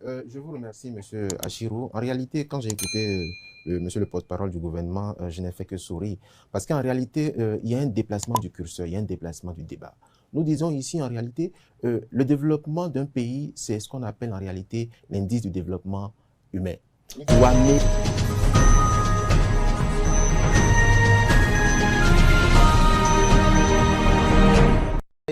Je vous remercie, Monsieur Achirou. En réalité, quand j'ai écouté Monsieur le porte-parole du gouvernement, je n'ai fait que sourire. Parce qu'en réalité, il y a un déplacement du curseur, il y a un déplacement du débat. Nous disons ici, en réalité, le développement d'un pays, c'est ce qu'on appelle en réalité l'indice du développement humain. Douané.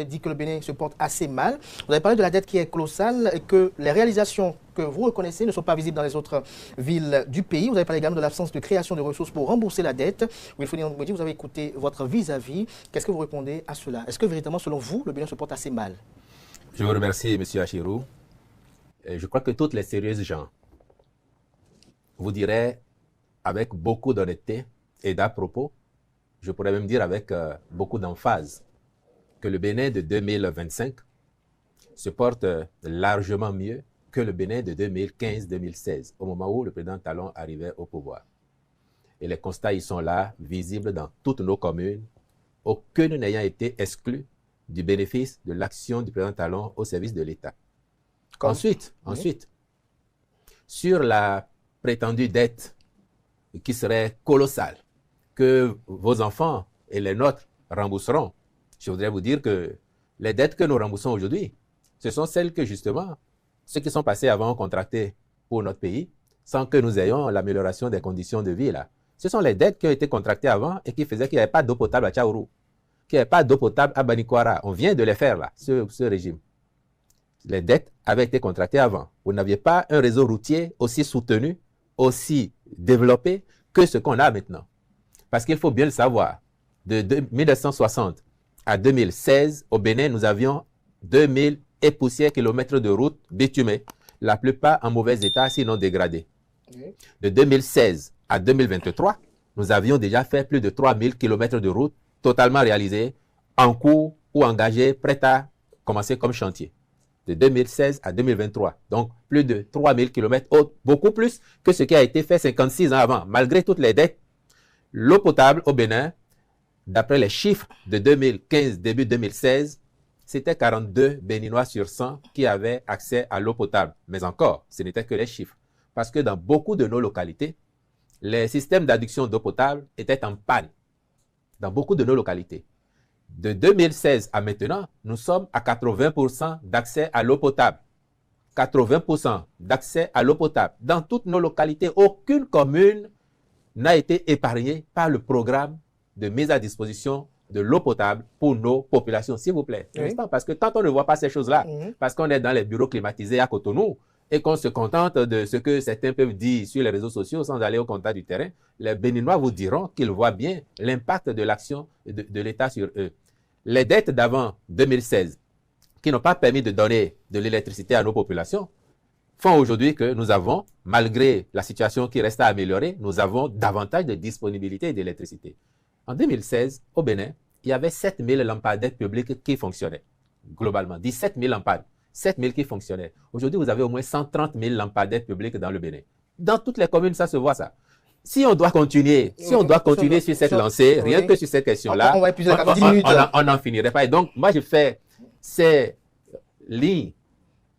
Dit que le Bénin se porte assez mal. Vous avez parlé de la dette qui est colossale et que les réalisations que vous reconnaissez ne sont pas visibles dans les autres villes du pays. Vous avez parlé également de l'absence de création de ressources pour rembourser la dette. Wilfried Ndoumbouedi, vous avez écouté votre vis-à-vis. Qu'est-ce que vous répondez à cela? Est-ce que véritablement, selon vous, le Bénin se porte assez mal? Je vous remercie, M. Achirou. Je crois que toutes les sérieuses gens vous diraient avec beaucoup d'honnêteté et d'à propos, je pourrais même dire avec beaucoup d'emphase, que le Bénin de 2025 se porte largement mieux que le Bénin de 2015-2016, au moment où le président Talon arrivait au pouvoir. Et les constats, ils sont là, visibles dans toutes nos communes, aucune n'ayant été exclue du bénéfice de l'action du président Talon au service de l'État. Ensuite, sur la prétendue dette qui serait colossale, que vos enfants et les nôtres rembourseront, je voudrais vous dire que les dettes que nous remboursons aujourd'hui, ce sont celles que justement, ceux qui sont passés avant ont contracté pour notre pays, sans que nous ayons l'amélioration des conditions de vie là. Ce sont les dettes qui ont été contractées avant et qui faisaient qu'il n'y avait pas d'eau potable à Tchaourou, qu'il n'y avait pas d'eau potable à Banikwara. On vient de les faire là, ce régime. Les dettes avaient été contractées avant. Vous n'aviez pas un réseau routier aussi soutenu, aussi développé que ce qu'on a maintenant. Parce qu'il faut bien le savoir, de 1960 à 2016, au Bénin, nous avions 2000 et poussières kilomètres de routes bitumées, la plupart en mauvais état, sinon dégradées. De 2016 à 2023, nous avions déjà fait plus de 3000 kilomètres de routes totalement réalisées, en cours ou engagées, prêtes à commencer comme chantier. De 2016 à 2023, donc plus de 3000 kilomètres, beaucoup plus que ce qui a été fait 56 ans avant. Malgré toutes les dettes, l'eau potable au Bénin, d'après les chiffres de 2015, début 2016, c'était 42 Béninois sur 100 qui avaient accès à l'eau potable. Mais encore, ce n'était que les chiffres. Parce que dans beaucoup de nos localités, les systèmes d'adduction d'eau potable étaient en panne. Dans beaucoup de nos localités. De 2016 à maintenant, nous sommes à 80% d'accès à l'eau potable. 80% d'accès à l'eau potable. Dans toutes nos localités, aucune commune n'a été épargnée par le programme de mise à disposition de l'eau potable pour nos populations, s'il vous plaît. Oui. Parce que tant on ne voit pas ces choses-là, parce qu'on est dans les bureaux climatisés à Cotonou et qu'on se contente de ce que certains peuvent dire sur les réseaux sociaux sans aller au contact du terrain, les Béninois vous diront qu'ils voient bien l'impact de l'action de l'État sur eux. Les dettes d'avant 2016, qui n'ont pas permis de donner de l'électricité à nos populations, font aujourd'hui que nous avons, malgré la situation qui reste à améliorer, nous avons davantage de disponibilité d'électricité. En 2016, au Bénin, il y avait 7000 lampadaires publics qui fonctionnaient, globalement. 17 000 lampades, 7 000 qui fonctionnaient. Aujourd'hui, vous avez au moins 130 000 lampadaires publics dans le Bénin. Dans toutes les communes, ça se voit, ça. Si on doit continuer, sur cette lancée, rien que sur cette question-là, on n'en finirait pas. Et donc, moi, je fais ces lignes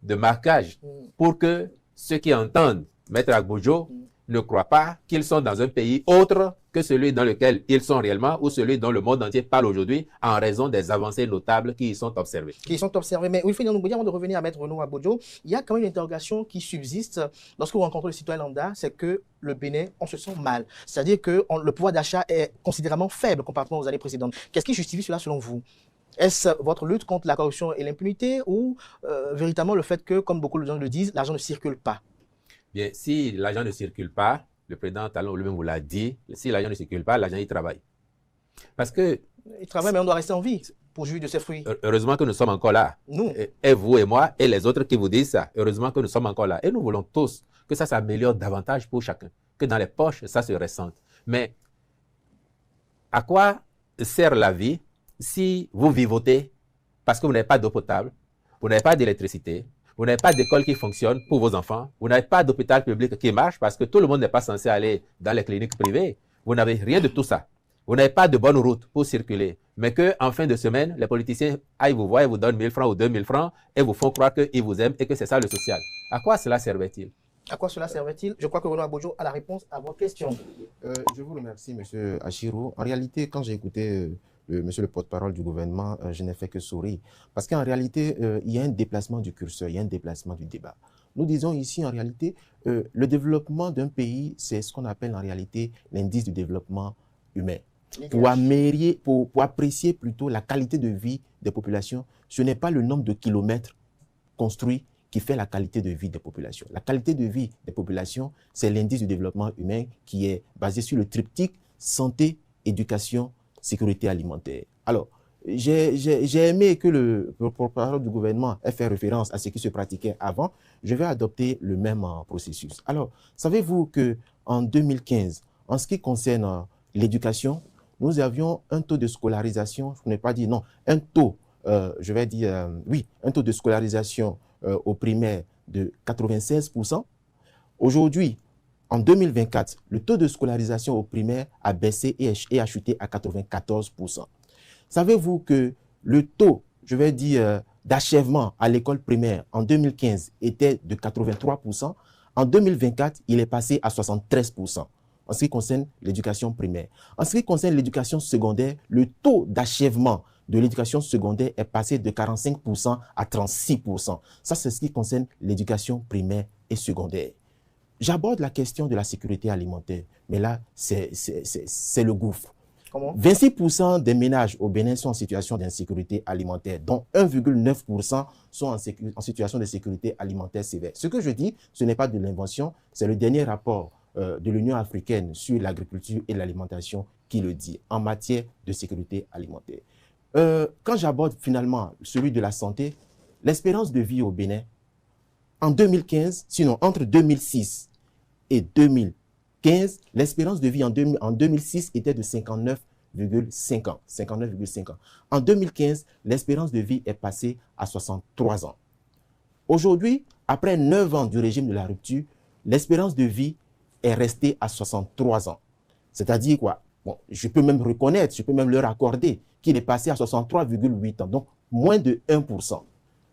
de marquage pour que ceux qui entendent Maître Agbojo ne croient pas qu'ils sont dans un pays autre que celui dans lequel ils sont réellement ou celui dont le monde entier parle aujourd'hui en raison des avancées notables qui y sont observées. Mais Wilfried Ndoumbouedi, avant de revenir à Maître Renaud Agbojo, il y a quand même une interrogation qui subsiste lorsque vous rencontrez le citoyen lambda, c'est que le Bénin, on se sent mal. C'est-à-dire que le pouvoir d'achat est considérablement faible comparativement aux années précédentes. Qu'est-ce qui justifie cela selon vous? Est-ce votre lutte contre la corruption et l'impunité ou véritablement le fait que, comme beaucoup de gens le disent, l'argent ne circule pas? Bien, si l'argent ne circule pas, le président Talon lui-même vous l'a dit, si l'argent ne circule pas, l'argent il travaille. Parce que... Il travaille, mais on doit rester en vie pour jouir de ses fruits. Heureusement que nous sommes encore là. Nous. Et vous et moi, et les autres qui vous disent ça, heureusement que nous sommes encore là. Et nous voulons tous que ça s'améliore davantage pour chacun, que dans les poches, ça se ressente. Mais à quoi sert la vie si vous vivotez parce que vous n'avez pas d'eau potable, vous n'avez pas d'électricité, vous n'avez pas d'école qui fonctionne pour vos enfants, vous n'avez pas d'hôpital public qui marche parce que tout le monde n'est pas censé aller dans les cliniques privées. Vous n'avez rien de tout ça. Vous n'avez pas de bonne route pour circuler. Mais qu'en fin de semaine, les politiciens aillent vous voir et vous donnent 1000 francs ou 2000 francs et vous font croire qu'ils vous aiment et que c'est ça le social. À quoi cela servait-il? À quoi cela servait-il? Je crois que Renaud Abodjo a la réponse à votre question. Je vous remercie, Monsieur Achirou. En réalité, quand j'ai écouté Monsieur le porte-parole du gouvernement, je n'ai fait que sourire. Parce qu'en réalité, il y a un déplacement du curseur, il y a un déplacement du débat. Nous disons ici, en réalité, le développement d'un pays, c'est ce qu'on appelle en réalité l'indice du développement humain. Pour apprécier plutôt la qualité de vie des populations, ce n'est pas le nombre de kilomètres construits qui fait la qualité de vie des populations. La qualité de vie des populations, c'est l'indice du développement humain qui est basé sur le triptyque santé, éducation, sécurité alimentaire. Alors, j'ai aimé que le porte-parole du gouvernement ait fait référence à ce qui se pratiquait avant. Je vais adopter le même processus. Alors, savez-vous qu'en 2015, en ce qui concerne l'éducation, nous avions un taux de scolarisation, je n'ai pas dit non, un taux, je vais dire, oui, un taux de scolarisation au primaire de 96%. Aujourd'hui, en 2024, le taux de scolarisation au primaire a baissé et a chuté à 94%. Savez-vous que le taux, je vais dire, d'achèvement à l'école primaire en 2015 était de 83%. En 2024, il est passé à 73%. En ce qui concerne l'éducation primaire. En ce qui concerne l'éducation secondaire, le taux d'achèvement de l'éducation secondaire est passé de 45% à 36%. Ça, c'est ce qui concerne l'éducation primaire et secondaire. J'aborde la question de la sécurité alimentaire, mais là, c'est le gouffre. Comment? 26% des ménages au Bénin sont en situation d'insécurité alimentaire, dont 1,9% sont en situation de sécurité alimentaire sévère. Ce que je dis, ce n'est pas de l'invention, c'est le dernier rapport de l'Union africaine sur l'agriculture et l'alimentation qui le dit en matière de sécurité alimentaire. Quand j'aborde finalement celui de la santé, l'espérance de vie au Bénin, en 2015, sinon entre 2006 et 2015, l'espérance de vie en 2006 était de 59,5 ans. 59,5 ans. En 2015, l'espérance de vie est passée à 63 ans. Aujourd'hui, après 9 ans du régime de la rupture, l'espérance de vie est restée à 63 ans. C'est-à-dire quoi? Bon, je peux même reconnaître, je peux même leur accorder qu'il est passé à 63,8 ans, donc moins de 1%.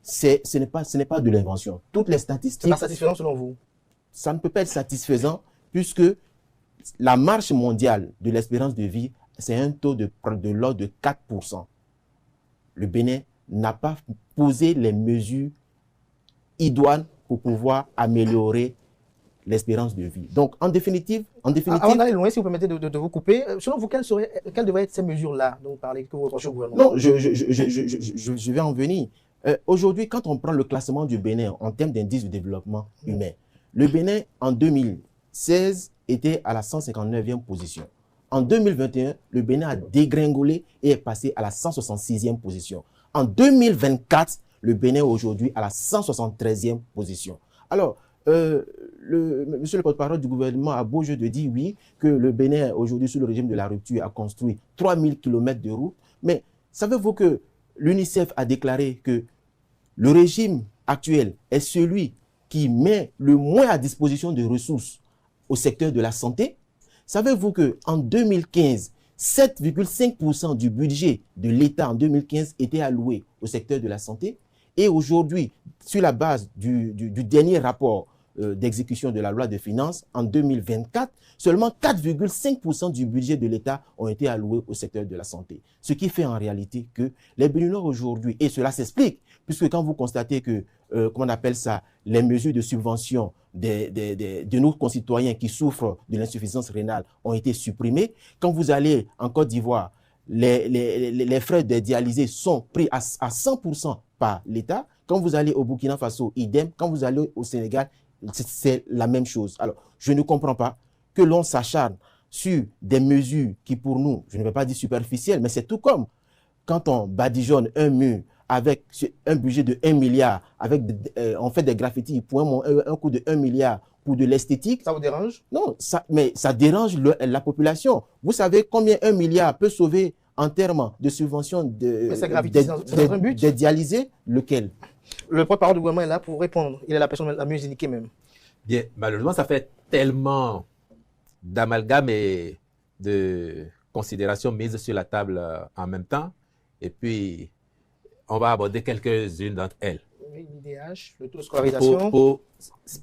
Ce n'est pas de l'invention. Toutes les statistiques... C'est pas satisfaisant selon vous? Ça ne peut pas être satisfaisant puisque la marche mondiale de l'espérance de vie, c'est un taux de l'ordre de 4%. Le Bénin n'a pas posé les mesures idoines pour pouvoir améliorer l'espérance de vie. Donc, en définitive... Avant d'aller loin, si vous permettez de vous couper, selon vous, quelles devraient être ces mesures-là dont vous parlez, que vous reprochez au gouvernement? Non, je vais en venir. Aujourd'hui, quand on prend le classement du Bénin en termes d'indice de développement humain, le Bénin, en 2016, était à la 159e position. En 2021, le Bénin a dégringolé et est passé à la 166e position. En 2024, le Bénin est aujourd'hui à la 173e position. Alors, monsieur le porte-parole du gouvernement a beau jeu de dire oui, que le Bénin, aujourd'hui, sous le régime de la rupture, a construit 3000 km de routes. Mais savez-vous que l'UNICEF a déclaré que le régime actuel est celui qui met le moins à disposition de ressources au secteur de la santé? Savez-vous qu'en 2015, 7,5% du budget de l'État en 2015 était alloué au secteur de la santé? Et aujourd'hui, sur la base du dernier rapport d'exécution de la loi de finances, en 2024, seulement 4,5% du budget de l'État ont été alloués au secteur de la santé. Ce qui fait en réalité que les Béninois aujourd'hui, et cela s'explique, puisque quand vous constatez que, comment on appelle ça, les mesures de subvention de nos concitoyens qui souffrent de l'insuffisance rénale ont été supprimées, quand vous allez en Côte d'Ivoire, les frais de dialysés sont pris à 100% par l'État. Quand vous allez au Burkina Faso, idem. Quand vous allez au Sénégal, c'est la même chose. Alors, je ne comprends pas que l'on s'acharne sur des mesures qui, pour nous, je ne vais pas dire superficielles, mais c'est tout comme quand on badigeonne un mur avec un budget de 1 milliard, on fait des graffitis pour un coût de 1 milliard pour de l'esthétique. Ça vous dérange? Non, mais ça dérange la population. Vous savez combien 1 milliard peut sauver en termes de subvention des dialysés? Lequel? Le porte-parole du gouvernement est là pour répondre. Il est la personne la mieux indiquée même. Bien, malheureusement, ça fait tellement d'amalgames et de considérations mises sur la table en même temps. Et puis, on va aborder quelques-unes d'entre elles. Oui, l'IDH, le taux de scolarisation.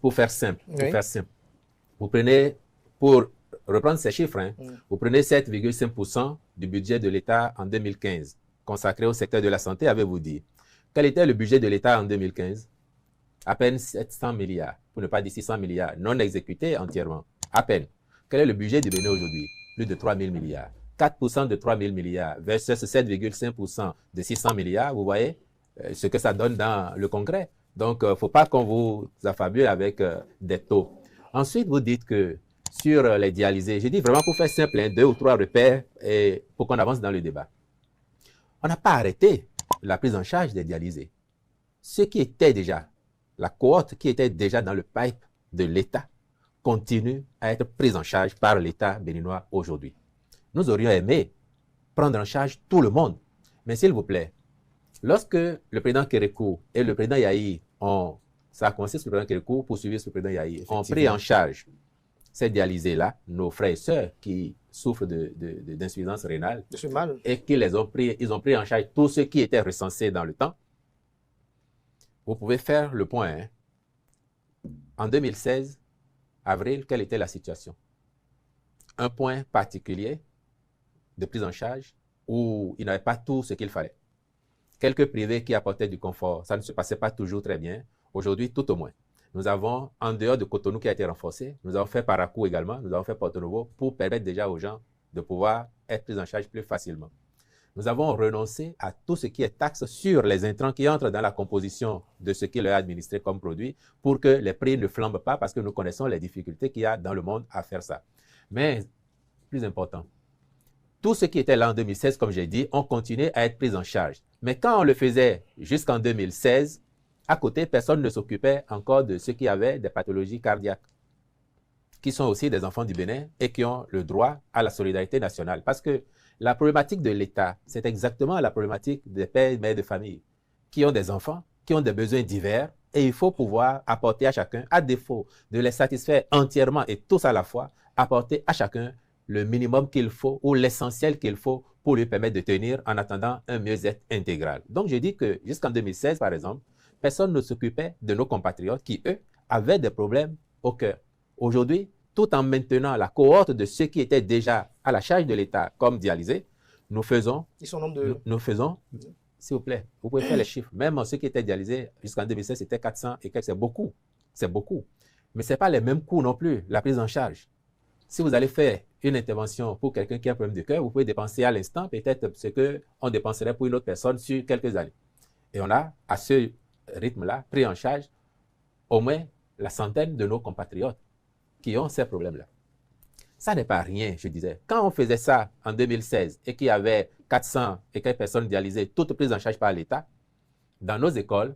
Pour faire simple, Oui. vous prenez, pour reprendre ces chiffres, hein, vous prenez 7,5% du budget de l'État en 2015, consacré au secteur de la santé, avez-vous dit. Quel était le budget de l'État en 2015? À peine 700 milliards, pour ne pas dire 600 milliards, non exécutés entièrement, à peine. Quel est le budget du Bénin aujourd'hui? Plus de 3 000 milliards. 4% de 3 000 milliards versus 7,5% de 600 milliards, vous voyez ce que ça donne dans le concret. Donc, il ne faut pas qu'on vous affabule avec des taux. Ensuite, vous dites que sur les dialysés, je dis vraiment pour faire simple, hein, 2 ou 3 repères et pour qu'on avance dans le débat. On n'a pas arrêté la prise en charge des dialysés. Ce qui était déjà, la cohorte qui était déjà dans le pipe de l'État continue à être prise en charge par l'État béninois aujourd'hui. Nous aurions aimé prendre en charge tout le monde. Mais s'il vous plaît, lorsque le président Kérékou et le président Yahi ça a commencé sur le président Kérékou, poursuivi sur le président Yahi, ont pris en charge ces dialysés-là, nos frères et sœurs qui souffrent d'insuffisance rénale, et qu'ils ont pris en charge tous ceux qui étaient recensés dans le temps. Vous pouvez faire le point. Hein. En 2016, avril, quelle était la situation? Un point particulier de prise en charge où il n'avait pas tout ce qu'il fallait. Quelques privés qui apportaient du confort, ça ne se passait pas toujours très bien. Aujourd'hui, tout au moins. Nous avons, en dehors de Cotonou qui a été renforcé, nous avons fait Parakou également, nous avons fait Porto Novo pour permettre déjà aux gens de pouvoir être pris en charge plus facilement. Nous avons renoncé à tout ce qui est taxe sur les intrants qui entrent dans la composition de ce qui leur est administré comme produit pour que les prix ne flambent pas parce que nous connaissons les difficultés qu'il y a dans le monde à faire ça. Mais, plus important, tout ce qui était là en 2016, comme j'ai dit, ont continué à être pris en charge. Mais quand on le faisait jusqu'en 2016, à côté, personne ne s'occupait encore de ceux qui avaient des pathologies cardiaques, qui sont aussi des enfants du Bénin et qui ont le droit à la solidarité nationale. Parce que la problématique de l'État, c'est exactement la problématique des pères et mères de famille qui ont des enfants, qui ont des besoins divers, et il faut pouvoir apporter à chacun, à défaut de les satisfaire entièrement et tous à la fois, apporter à chacun le minimum qu'il faut ou l'essentiel qu'il faut pour lui permettre de tenir en attendant un mieux-être intégral. Donc, je dis que jusqu'en 2016, par exemple, personne ne s'occupait de nos compatriotes qui, eux, avaient des problèmes au cœur. Aujourd'hui, tout en maintenant la cohorte de ceux qui étaient déjà à la charge de l'État comme dialysés, nous faisons, s'il vous plaît, vous pouvez faire les chiffres, même ceux qui étaient dialysés jusqu'en 2016, c'était 400 et quelques, c'est beaucoup, mais ce n'est pas les mêmes coûts non plus, la prise en charge. Si vous allez faire une intervention pour quelqu'un qui a un problème de cœur, vous pouvez dépenser à l'instant peut-être ce qu'on dépenserait pour une autre personne sur quelques années. Et on a, à ce rythme-là, pris en charge au moins la centaine de nos compatriotes qui ont ces problèmes-là. Ça n'est pas rien, je disais. Quand on faisait ça en 2016 et qu'il y avait 400 et quelques personnes dialysées, toutes prises en charge par l'État, dans nos écoles,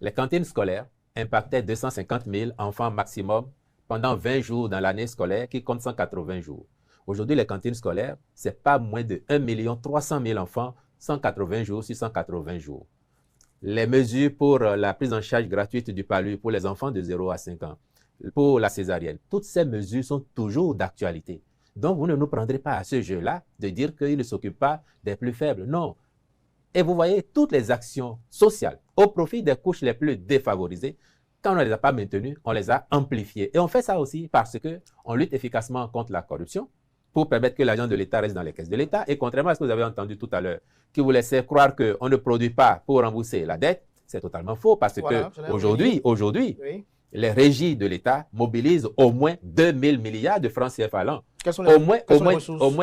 les cantines scolaires impactaient 250 000 enfants maximum pendant 20 jours dans l'année scolaire qui compte 180 jours. Aujourd'hui, les cantines scolaires, ce n'est pas moins de 1 300 000 enfants, 180 jours sur 180 jours. Les mesures pour la prise en charge gratuite du palu pour les enfants de 0 à 5 ans, pour la césarienne, toutes ces mesures sont toujours d'actualité. Donc, vous ne nous prendrez pas à ce jeu-là de dire qu'il ne s'occupe pas des plus faibles. Non. Et vous voyez, toutes les actions sociales au profit des couches les plus défavorisées, quand on ne les a pas maintenues, on les a amplifiées. Et on fait ça aussi parce qu'on lutte efficacement contre la corruption pour permettre que l'argent de l'État reste dans les caisses de l'État. Et contrairement à ce que vous avez entendu tout à l'heure, qui vous laissait croire qu'on ne produit pas pour rembourser la dette, c'est totalement faux parce que aujourd'hui, oui, les régies de l'État mobilisent au moins 2 000 milliards de francs CFA l'an. Au moins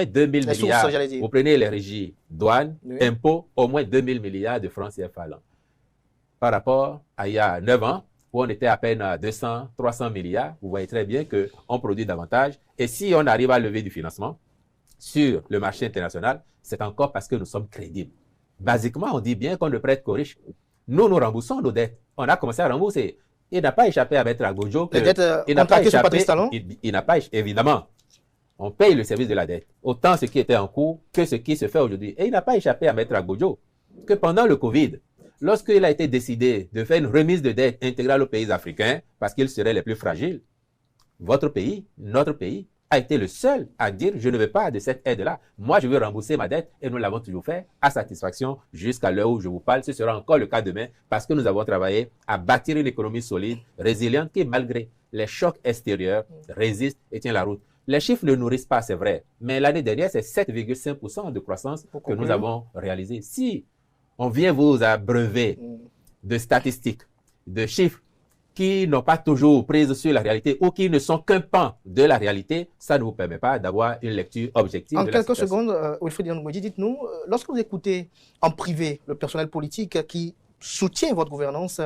2 000 milliards. Vous prenez les régies douanes, impôts, au moins 2 000 milliards de francs CFA l'an. Par rapport à il y a 9 ans, où on était à peine à 200, 300 milliards, vous voyez très bien qu'on produit davantage. Et si on arrive à lever du financement sur le marché international, c'est encore parce que nous sommes crédibles. Basiquement, on dit bien qu'on ne prête qu'aux riches. Nous remboursons nos dettes. On a commencé à rembourser. Il n'a pas échappé à Maître Agbojo. Les dettes contractées sur Patrice Talon? Il n'a pas, évidemment. On paye le service de la dette. Autant ce qui était en cours que ce qui se fait aujourd'hui. Et il n'a pas échappé à Maître Agbojo que pendant le Covid, lorsqu'il a été décidé de faire une remise de dette intégrale aux pays africains, parce qu'ils seraient les plus fragiles, votre pays, notre pays, a été le seul à dire « je ne veux pas de cette aide-là, moi je veux rembourser ma dette » et nous l'avons toujours fait à satisfaction jusqu'à l'heure où je vous parle. Ce sera encore le cas demain parce que nous avons travaillé à bâtir une économie solide, résiliente qui malgré les chocs extérieurs résiste et tient la route. Les chiffres ne nourrissent pas, c'est vrai, mais l'année dernière, c'est 7,5% de croissance que nous avons réalisé. Si on vient vous abreuver de statistiques, de chiffres qui n'ont pas toujours prise sur la réalité ou qui ne sont qu'un pan de la réalité, ça ne vous permet pas d'avoir une lecture objective de la situation. En quelques secondes, Wilfried Ndiaye, dites-nous, lorsque vous écoutez en privé le personnel politique qui soutient votre gouvernance,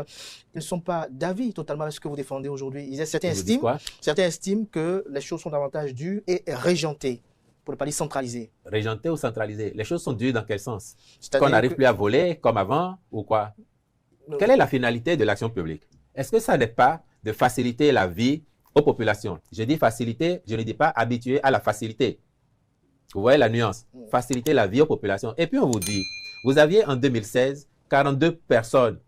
ils ne sont pas d'avis totalement avec ce que vous défendez aujourd'hui. Certains estiment que les choses sont davantage dues et régentées, pour ne pas dire centralisées. Régentées ou centralisées? Les choses sont dues dans quel sens? Qu'on n'arrive plus à voler comme avant ou quoi? Quelle est la finalité de l'action publique? Est-ce que ça n'est pas de faciliter la vie aux populations? Je dis faciliter, je ne dis pas habituer à la facilité. Vous voyez la nuance? Faciliter la vie aux populations. Et puis on vous dit, vous aviez en 2016 42 personnes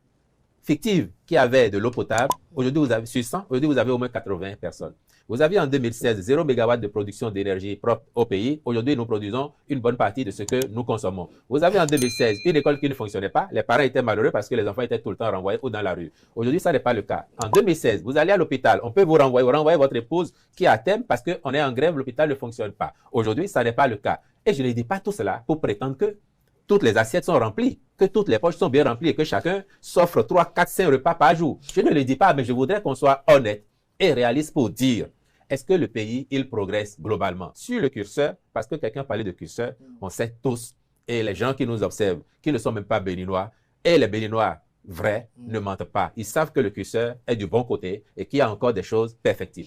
fictives qui avaient de l'eau potable. Aujourd'hui, vous avez sur 100, aujourd'hui, vous avez au moins 80 personnes. Vous aviez en 2016 0 MW de production d'énergie propre au pays. Aujourd'hui, nous produisons une bonne partie de ce que nous consommons. Vous avez en 2016 une école qui ne fonctionnait pas. Les parents étaient malheureux parce que les enfants étaient tout le temps renvoyés ou dans la rue. Aujourd'hui, ça n'est pas le cas. En 2016, vous allez à l'hôpital. On peut vous renvoyer votre épouse qui est à terme parce qu'on est en grève, l'hôpital ne fonctionne pas. Aujourd'hui, ça n'est pas le cas. Et je ne dis pas tout cela pour prétendre que toutes les assiettes sont remplies, que toutes les poches sont bien remplies et que chacun s'offre 3, 4, 5 repas par jour. Je ne le dis pas, mais je voudrais qu'on soit honnête et réaliste pour dire est-ce que le pays, il progresse globalement? Sur le curseur, parce que quelqu'un parlait de curseur, on sait tous, et les gens qui nous observent, qui ne sont même pas béninois, et les béninois vrais ne mentent pas. Ils savent que le curseur est du bon côté et qu'il y a encore des choses perfectibles.